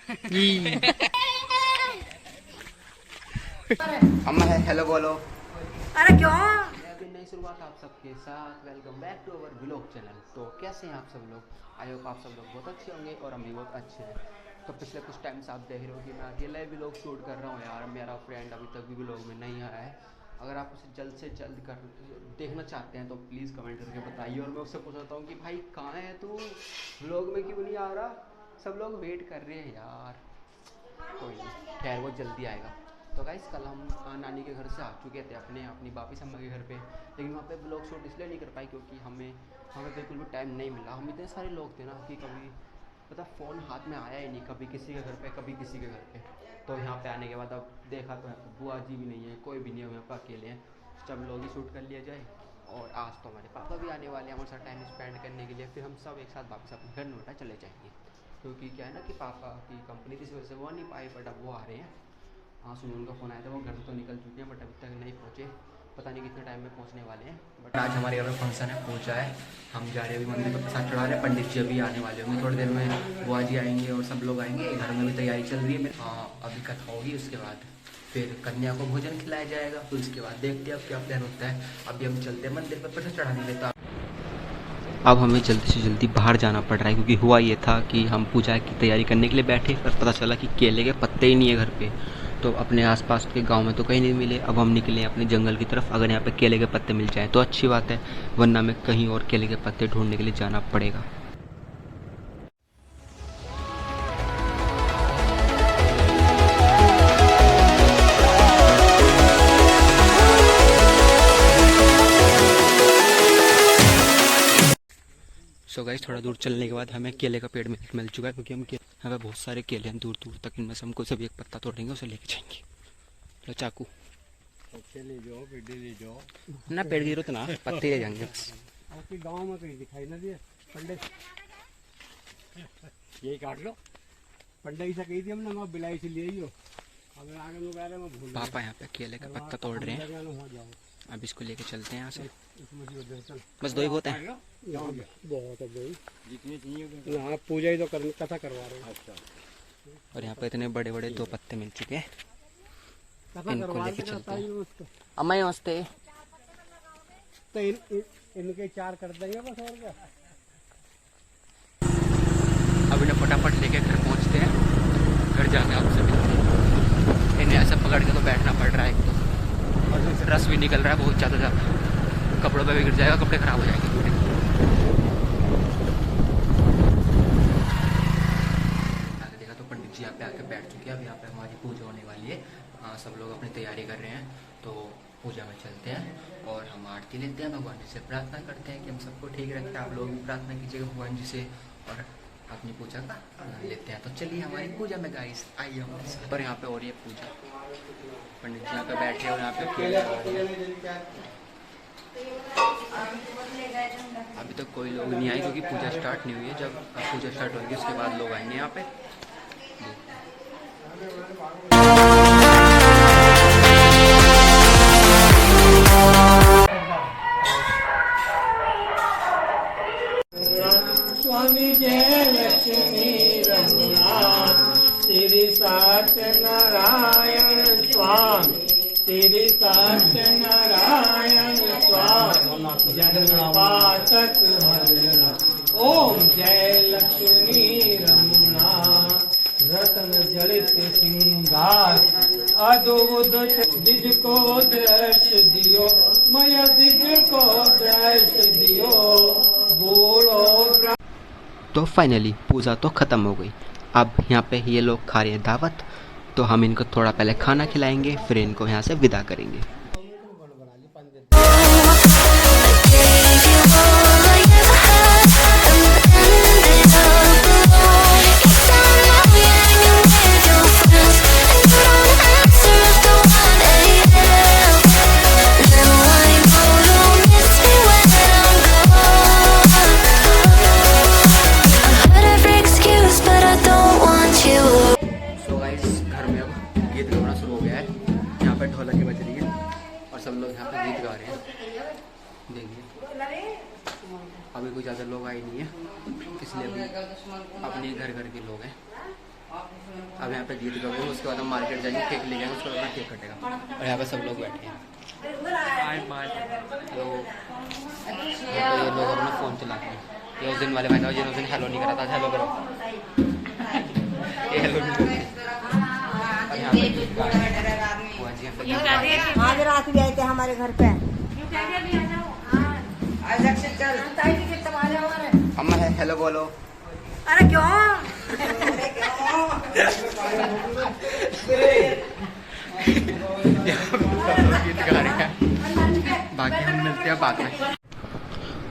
अम्मा है, हेलो बोलो। अरे क्यों? नई शुरुआत आप सबके साथ। Welcome back to our vlog channel. तो कैसे हैं आप सब लोग? आई होप आप सब लोग बहुत अच्छे होंगे और हम भी बहुत अच्छे हैं। तो पिछले कुछ टाइम से आप देख रहे हो कि मैं अकेला ही व्लॉग शूट कर रहा हूँ यार। मेरा फ्रेंड अभी तक भी व्लॉग में नहीं आया है। अगर आप उसे जल्द से जल्द कर देखना चाहते हैं तो प्लीज़ कमेंट करके बताइए। और मैं उससे पूछता हूँ कि भाई कहाँ है तू, व्लॉग में क्यों नहीं आ रहा? सब लोग वेट कर रहे हैं यार। कोई नहीं, खैर वो जल्दी आएगा। तो गाइस कल हम नानी के घर से आ चुके थे अपनी वापिस अम्मा के घर पे। लेकिन वहाँ पे ब्लॉग शूट इसलिए नहीं कर पाई क्योंकि हमें बिल्कुल भी टाइम नहीं मिला। हम इतने सारे लोग थे ना कि कभी मतलब फ़ोन हाथ में आया ही नहीं, कभी किसी के घर पे कभी किसी के घर पे। तो यहाँ पे आने के बाद अब देखा तो बुआ जी भी नहीं है, कोई भी नहीं है, यहाँ पर अकेले हैं। सब लोग ही शूट कर लिया जाए। और आज तो हमारे पापा भी आने वाले हैं हमारे साथ टाइम स्पेंड करने के लिए। फिर हम सब एक साथ वापस अपने घर नोएडा चले जाएंगे क्योंकि क्या है ना कि पापा की कंपनी की वजह से वो नहीं पाए, बट अब वो आ रहे हैं। हाँ सुनो, उनका फ़ोन आया था, वो घर तो निकल चुके हैं बट अभी तक नहीं पहुँचे। पता नहीं कितने टाइम में पहुँचने वाले हैं। बट आज हमारे घर में फंक्शन है, पहुँचा है। हम जा रहे हैं अभी मंदिर पर प्रसाद चढ़ा रहे हैं। पंडित जी अभी आने वाले होंगे थोड़ी देर में। बुआ जी आएंगे और सब लोग आएंगे। घर में भी तैयारी चल रही है। हाँ अभी कथा होगी, उसके बाद फिर कन्या को भोजन खिलाया जाएगा। फिर उसके बाद देखते हैं अब क्या प्लान होता है। अभी हम चलते हैं मंदिर पर प्रसाद चढ़ाने के लिए। अब हमें जल्दी से जल्दी बाहर जाना पड़ रहा है क्योंकि हुआ ये था कि हम पूजा की तैयारी करने के लिए बैठे पर पता चला कि केले के पत्ते ही नहीं है घर पे। तो अपने आसपास के गांव में तो कहीं नहीं मिले। अब हम निकले अपने जंगल की तरफ। अगर यहाँ पे केले के पत्ते मिल जाएँ तो अच्छी बात है, वरना हमें कहीं और केले के पत्ते ढूंढने के लिए जाना पड़ेगा। सो गाइस थोड़ा दूर चलने के बाद हमें केले का पेड़ मिल चुका है क्योंकि यहाँ पे बहुत सारे केले हैं दूर दूर तक। इनमें से हमको सभी एक पत्ता तोड़ेंगे, उसे लेके जाएंगे। लो चाकू ले जाओ, पेड़ ले जाओ ना, पेड़ की जरूरत ना, पत्ते ले जाएंगे बस। आपके गांव में कहीं दिखाई ना दिए पंडित, यही काट लो। पंडित से कही थी हमने, वहाँ बिलाई से ले आई हो। अब आगे लोग आ रहे हैं, मैं भूल पापा यहाँ पे केले का पत्ता तोड़ रहे हैं। अब इसको लेके चलते हैं यहाँ से। बस दो ही बहुत है। बहुत है भाई, जितनी चाहिए ना। पूजा ही तो कथा करवा रहे हैं। अच्छा। और यहाँ पे इतने बड़े बड़े 2 पत्ते मिल चुके हैं, इनको लेके चलते हैं। अम्मा नमस्ते। तो इनके 4 कर देंगे बस, और क्या। अब इन्हें फटाफट लेके घर पहुँचते हैं। घर जाके आपसे मिलते हैं। इन्हें ऐसा पकड़ के तो बैठना पड़ रहा है एक तो, और रस भी निकल रहा है बहुत ज़्यादा। कपड़ों पे भी गिर जाएगा, कपड़े खराब हो जाएंगे पूरे। आगे देखा तो पंडित जी यहाँ पे आके बैठ चुके हैं। अब यहाँ पे हमारी पूजा होने वाली है। सब लोग अपनी तैयारी कर रहे हैं, तो पूजा में चलते हैं और हम आरती लेते हैं। भगवान जी से प्रार्थना करते हैं कि हम सबको ठीक रखें। आप लोग भी प्रार्थना कीजिएगा भगवान जी से और अपनी पूजा का आनंद लेते हैं। तो चलिए हमारी पूजा में गाइस आइए हमारे साथ। पर यहाँ पे हो रही है पूजा, पंडित जी यहाँ पे बैठे और यहाँ पे अभी तक कोई लोग नहीं आए क्योंकि पूजा स्टार्ट नहीं हुई है। जब पूजा स्टार्ट होगी उसके बाद लोग आएंगे यहाँ पे। स्वामी जय लक्ष्मी रघुनाथ श्री सत्यनारायण स्वामी, श्री सत्यनारायण स्वामी जन्मपातक हरण। ओम जय लक्ष्मी रघुनाथ रतन जड़ित सिंगार अद्भुत दिज को दर्श दियो, मय दिज को दर्श दियो बोलो। तो फाइनली पूजा तो ख़त्म हो गई। अब यहाँ पे ये लोग खा रहे हैं दावत, तो हम इनको थोड़ा पहले खाना खिलाएंगे, फिर इनको यहाँ से विदा करेंगे। अभी कोई ज़्यादा लोग आए नहीं है, इसलिए अभी अपने घर के लोग हैं। अब यहाँ पे गीत गाएंगे, उसके बाद हम मार्केट जाएंगे, केक ले जाएंगे, उसके बाद अपना केक कटेगा। और यहाँ पे सब लोग बैठे हैं। तो ये लोग अपना फ़ोन चलाते हैं। ये उस दिन वाले भाई था जिन्होंने उस दिन हेलो नहीं करा था, हेलो करो, ये हेलो नहीं करो। और यहाँ पे गीत गा रहे हैं। बुआ जी यहाँ पे गीत गा रहे हैं। आज रात भी आए थे हमारे घर पे। अम्मा है हेलो बोलो। अरे क्यों? गीत गा रहे हैं, बाकी हम मिलते हैं बाद में।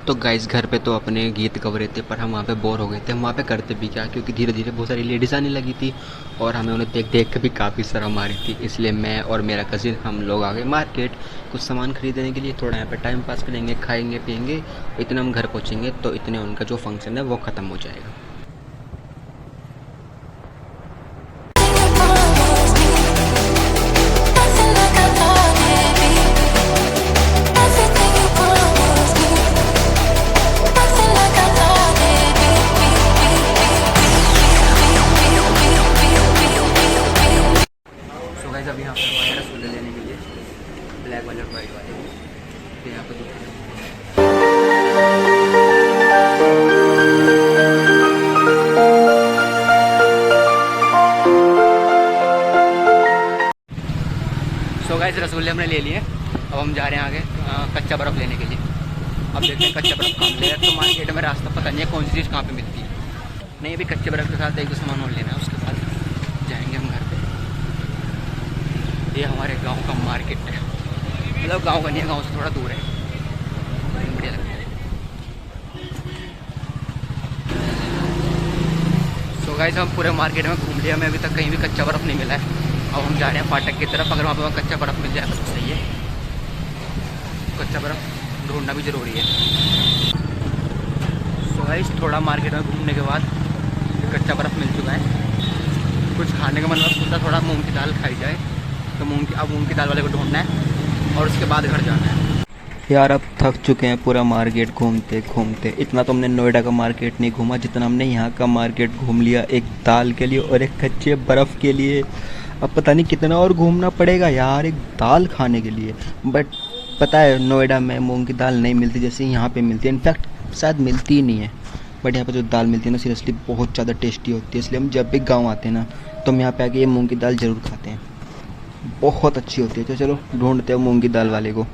तो गाइस घर पे तो अपने गीत गा रहे थे, पर हम वहाँ पे बोर हो गए थे। हम वहाँ पे करते भी क्या, क्योंकि धीरे धीरे बहुत सारी लेडीज़ आने लगी थी और हमें उन्हें देख देख के भी काफ़ी शर्म आ रही थी। इसलिए मैं और मेरा कज़िन हम लोग आ गए मार्केट कुछ सामान खरीदने के लिए। थोड़ा यहाँ पे टाइम पास करेंगे, खाएंगे पियेंगे। इतने हम घर पहुँचेंगे तो इतने उनका जो फंक्शन है वो ख़त्म हो जाएगा। अभी यहाँ पर हमारे रसगुल्ले लेने के लिए ब्लैक वाले और वाइट वाले तो यहाँ पर दुकान है। सो गाइस रसगुल्ले हमने ले लिए। अब हम जा रहे हैं आगे कच्चा बर्फ़ लेने के लिए। अब देखते हैं कच्चा बर्फ़ कहाँ मिलेगा। तो मार्केट में रास्ता पता नहीं है कौन सी चीज़ कहाँ पे मिलती है। नहीं अभी कच्चे बर्फ़ के साथ एक दो सामान और लेना है, उसके बाद जाएंगे हम घर पे। ये हमारे गांव का मार्केट है, मतलब गांव का नहीं है, गांव से थोड़ा दूर है। बढ़िया लगता है। सो गाइस हम पूरे मार्केट में घूम लिया, हमें अभी तक कहीं भी कच्चा बर्फ़ नहीं मिला है। अब हम जा रहे हैं फाटक की तरफ। अगर वहाँ पर कच्चा बर्फ़ मिल जाए तो सही है। कच्चा बर्फ़ ढूंढना भी ज़रूरी है। सो गाइस थोड़ा मार्केट में घूमने के बाद कच्चा बर्फ़ मिल चुका है। कुछ खाने का मन होता, थोड़ा मूँग की दाल खाई जाए, तो मूँग की दाल वाले को ढूंढना है और उसके बाद घर जाना है। यार अब थक चुके हैं पूरा मार्केट घूमते घूमते। इतना तो हमने नोएडा का मार्केट नहीं घूमा जितना हमने यहाँ का मार्केट घूम लिया, एक दाल के लिए और एक कच्चे बर्फ़ के लिए। अब पता नहीं कितना और घूमना पड़ेगा यार एक दाल खाने के लिए। बट पता है नोएडा में मूँग की दाल नहीं मिलती जैसे यहाँ पे मिलती है। इनफैक्ट शायद मिलती ही नहीं है। बट यहाँ पे जो दाल मिलती है ना सीरियसली बहुत ज़्यादा टेस्टी होती है। इसलिए हम जब भी गाँव आते हैं ना तो हम यहाँ पे आके ये मूँग की दाल ज़रूर खाते हैं, बहुत अच्छी होती है। तो चलो ढूंढते हैं मूँग की दाल वाले को।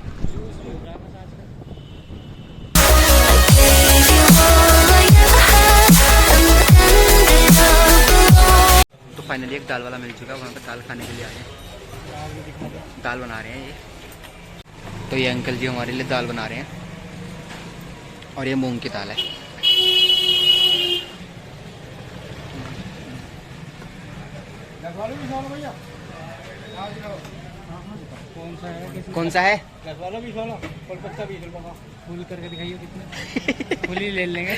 तो फाइनली एक दाल वाला मिल चुका है, वहाँ पे दाल खाने के लिए आए हैं। दाल बना रहे हैं ये। तो ये अंकल जी हमारे लिए दाल बना रहे हैं और ये मूँग की दाल है। कौन सा है? कोलकाता भी फुल करके दिखाइए कितने फुल ही ले लेंगे।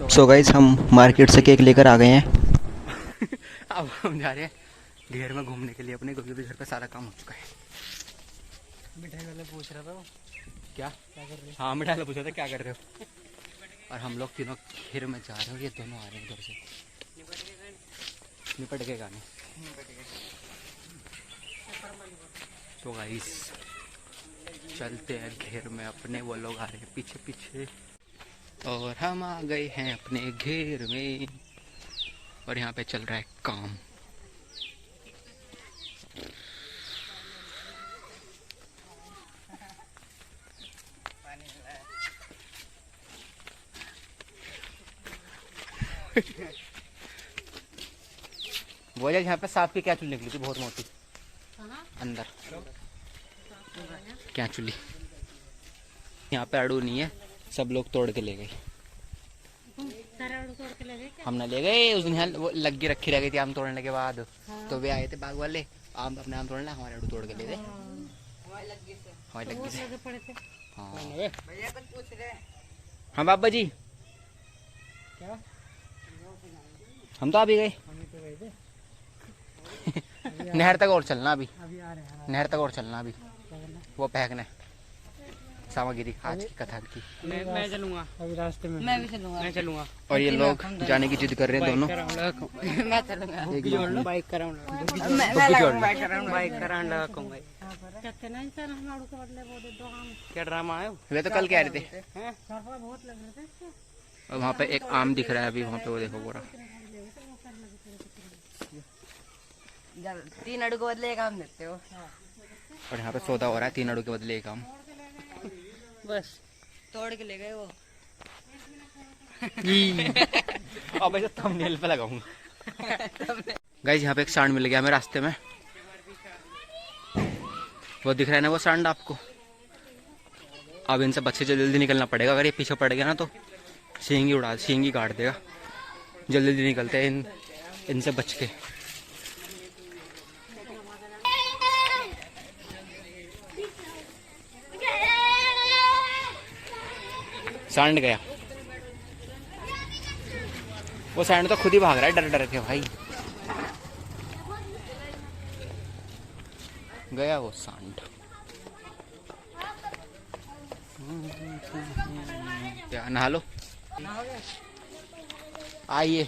सो गाइस हम मार्केट से केक लेकर आ गए हैं। अब हम जा रहे हैं घर में घूमने के लिए अपने, क्योंकि घर पे सारा काम हो चुका है। मिठाई वाला पूछ रहा था वो क्या क्या कर रहे हाँ मिठाई वाला पूछा था क्या कर रहे हो। और हम लोग तीनों घर में जा रहे हैं, ये दोनों आ रहे हैं उधर से। निपट गए गाने। तो गाइस चलते हैं घर में अपने, वो लोग आ रहे हैं पीछे पीछे और हम आ गए हैं अपने घेर में। और यहाँ पे चल रहा है काम। वो यहाँ पे सांप की क्या चुल्ली निकली थी बहुत मोटी अंदर, क्या चुल्ली। यहाँ पे अड़ू नहीं है, सब लोग तोड़ के ले गए। हम ना ले गए उस दिन, यहाँ वो लग के रखी रह गई थी आम तोड़ने के बाद। तो वे आए थे बाग वाले आम अपने आम तोड़ने, हमारे अड़ू तोड़ के ले गए। हमारे लग से हाँ हाँ बाबा जी हम तो अभी गए। नहर तक और चलना अभी, अभी आ रहे हैं। नहर तक और चलना अभी, वो फेंकना सामग्री आज की कथा की। मैं चलूंगा अभी रास्ते में। मैं भी चलूंगा। मैं चलूंगा। और ये लोग जाने की जिद कर रहे हैं दोनों। मैं चलूंगा। बाइक कराऊंगा। मैं लगाऊंगा, बाइक कराऊंगा। बाइक कराने लगा कहूंगा। क्या ड्रामा है? वे तो कल कह रहे थे। बहुत लग रहे थे। और वहाँ पे एक आम दिख रहा है अभी, वहाँ पे वो देखो पूरा। 3 अड़ू को बदले एक आम देते हो। और यहाँ पे सौदा हो रहा है 3 अड़ू के बदले एक आम। बस तोड़ के ले गए वो। अब ऐसे थंबनेल पे लगाऊंगा। गाइस यहाँ पे एक सांड मिल गया हमें रास्ते में, वो दिख रहा है ना वो सांड आपको। अब इनसे बच के जल्दी जल्दी निकलना पड़ेगा, अगर ये पीछे पड़ गया ना तो सींग ही काट देगा। जल्दी जल्दी निकलते हैं इनसे बच के। सांड गया, वो सांड तो खुद ही भाग रहा है डर डर के भाई। गया वो सांड। क्या नहा लो, आइए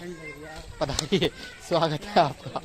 पधारिए, स्वागत है आपका।